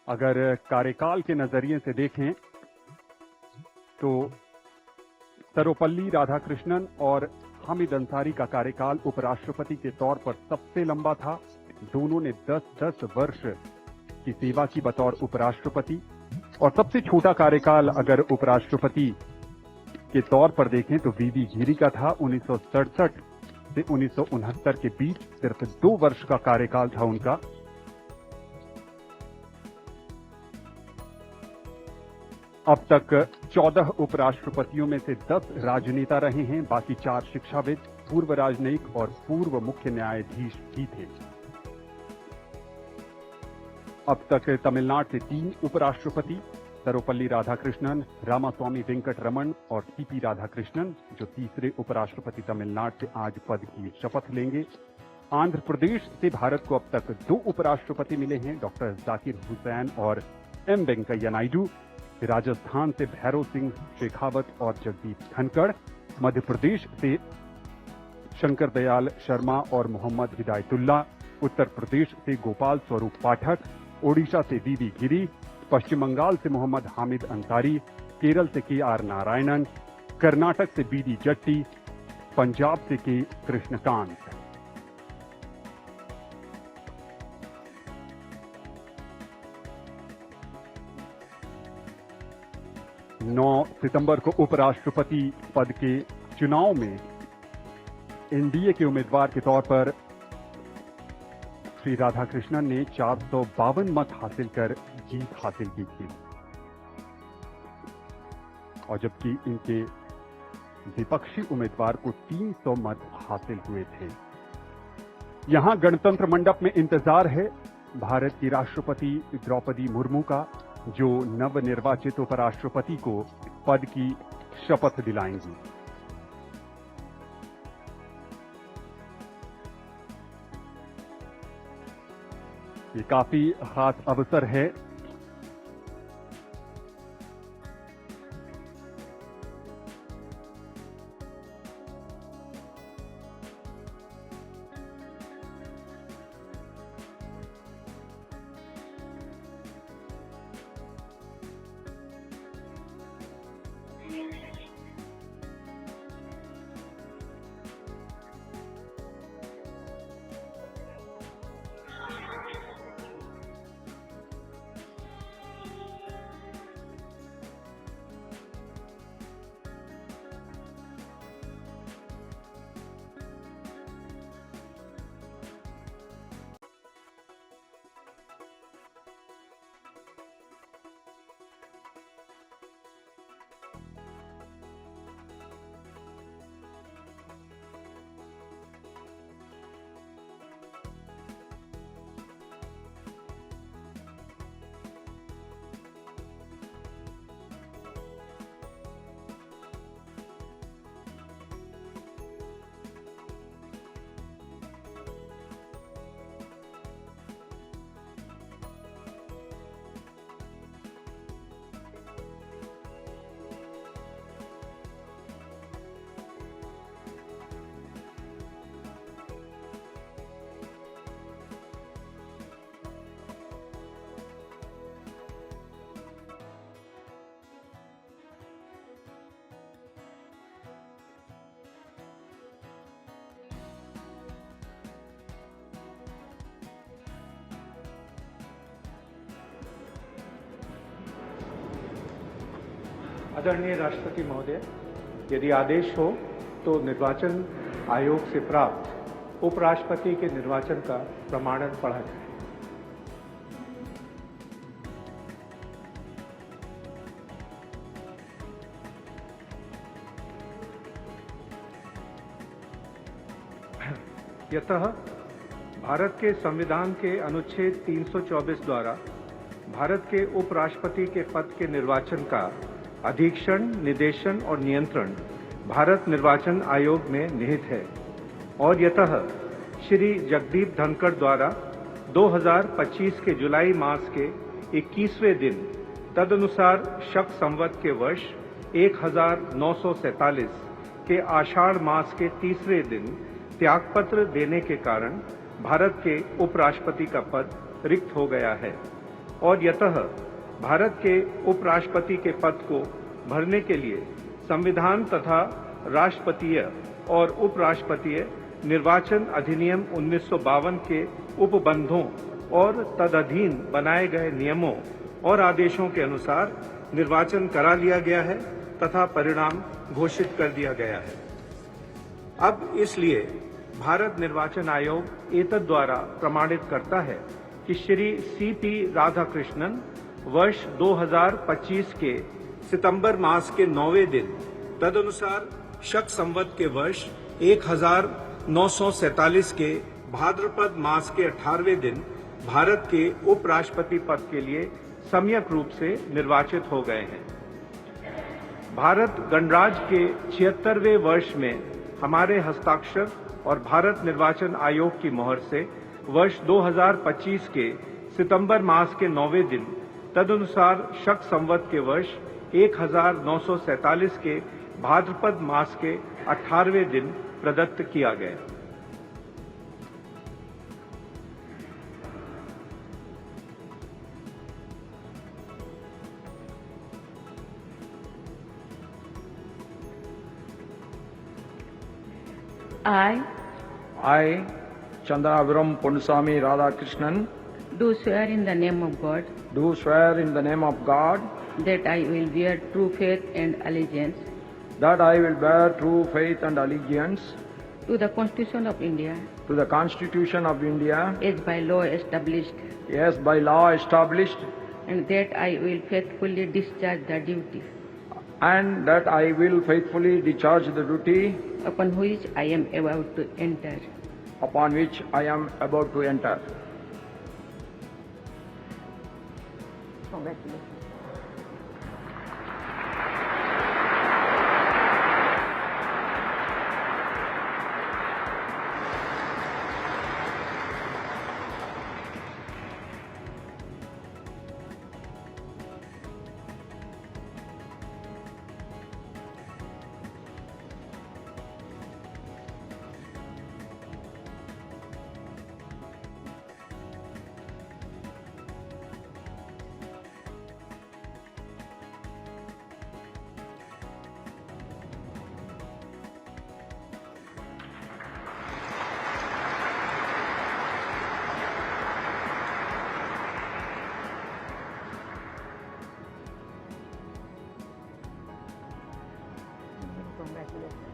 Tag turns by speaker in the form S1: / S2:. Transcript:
S1: अगर कार्यकाल के नजरिए से देखें तो सर्वपल्ली राधाकृष्णन और हामिद अंसारी का कार्यकाल उपराष्ट्रपति के तौर पर सबसे लंबा था। दोनों ने 10-10 वर्ष की सेवा की बतौर उपराष्ट्रपति। और सबसे छोटा कार्यकाल अगर उपराष्ट्रपति के तौर पर देखें तो वीवी गिरी का था। 1967 से 1969 के बीच सिर्फ 2 वर्ष का कार्यकाल था उनका। अब तक 14 उपराष्ट्रपतियों में से 10 राजनेता रहे हैं, बाकी 4 शिक्षाविद, पूर्व राजनयिक और पूर्व मुख्य न्यायाधीश भी थे। अब तक तमिलनाडु से 3 उपराष्ट्रपति, सर्वपल्ली राधाकृष्णन, रामास्वामी वेंकटरमण और सीपी राधाकृष्णन, जो तीसरे उपराष्ट्रपति तमिलनाडु से आज पद की शपथ लेंगे। आंध्र प्रदेश से भारत को अब तक 2 उपराष्ट्रपति मिले हैं, डॉक्टर जाकिर हुसैन और एम वेंकैया नायडू। राजस्थान से भैरव सिंह शेखावत और जगदीप धनखड़, मध्य प्रदेश से शंकर दयाल शर्मा और मोहम्मद हिदायतुल्ला, उत्तर प्रदेश से गोपाल स्वरूप पाठक, ओडिशा से वीवी गिरी, पश्चिम बंगाल से मोहम्मद हामिद अंसारी, केरल से के.आर. नारायणन, कर्नाटक से बी.डी. जट्टी, पंजाब से के. कृष्णकांत। नौ सितंबर को उपराष्ट्रपति पद के चुनाव में एनडीए के उम्मीदवार के तौर पर श्री राधाकृष्णन ने 452 मत हासिल कर जीत हासिल की थी, और जबकि इनके विपक्षी उम्मीदवार को 300 मत हासिल हुए थे। यहां गणतंत्र मंडप में इंतजार है भारत की राष्ट्रपति द्रौपदी मुर्मू का, जो नवनिर्वाचित उपराष्ट्रपति को पद की शपथ दिलाएंगी। ये काफी खास अवसर है।
S2: आदरणीय राष्ट्रपति महोदय, यदि आदेश हो तो निर्वाचन आयोग से प्राप्त उपराष्ट्रपति के निर्वाचन का प्रमाणन पढ़ा जाए। यतः भारत के संविधान के अनुच्छेद 324 द्वारा भारत के उपराष्ट्रपति के पद के निर्वाचन का अधीक्षण, निर्देशन और नियंत्रण भारत निर्वाचन आयोग में निहित है, और यतः श्री जगदीप धनखड़ द्वारा 2025 के जुलाई मास के 21वें दिन तदनुसार शक संवत के वर्ष 1947 के आषाढ़ मास के तीसरे दिन त्यागपत्र देने के कारण भारत के उपराष्ट्रपति का पद रिक्त हो गया है। और यतः भारत के उपराष्ट्रपति के पद को भरने के लिए संविधान तथा राष्ट्रपतीय और उपराष्ट्रपतीय निर्वाचन अधिनियम 1952 के उपबंधों और तदधीन बनाए गए नियमों और आदेशों के अनुसार निर्वाचन करा लिया गया है तथा परिणाम घोषित कर दिया गया है। अब इसलिए भारत निर्वाचन आयोग एतद द्वारा प्रमाणित करता है कि श्री C.P. राधाकृष्णन वर्ष 2025 के सितंबर मास के 9वें दिन तदनुसार शक संवत के वर्ष 1947 के भाद्रपद मास के 18वें दिन भारत के उपराष्ट्रपति पद के लिए सम्यक रूप से निर्वाचित हो गए हैं। भारत गणराज्य के 76वें वर्ष में हमारे हस्ताक्षर और भारत निर्वाचन आयोग की मोहर से वर्ष 2025 के सितंबर मास के 9वें दिन तदनुसार शक संवत के वर्ष 1947 के भाद्रपद मास के 18वें दिन प्रदत्त किया गया।
S3: I, Chandraviram Ponnusamy Radhakrishnan,
S4: do swear in the name of God
S3: do swear in the name of God
S4: that I will bear true faith and allegiance
S3: that I will bear true faith and allegiance
S4: to the Constitution of India
S3: to the Constitution of India
S4: as by law established,
S3: as by law established,
S4: and that I will faithfully discharge the duty
S3: and that I will faithfully discharge the duty
S4: upon which I am about to enter.
S3: upon which I am about to enter.
S4: Congratulations. Congratulations.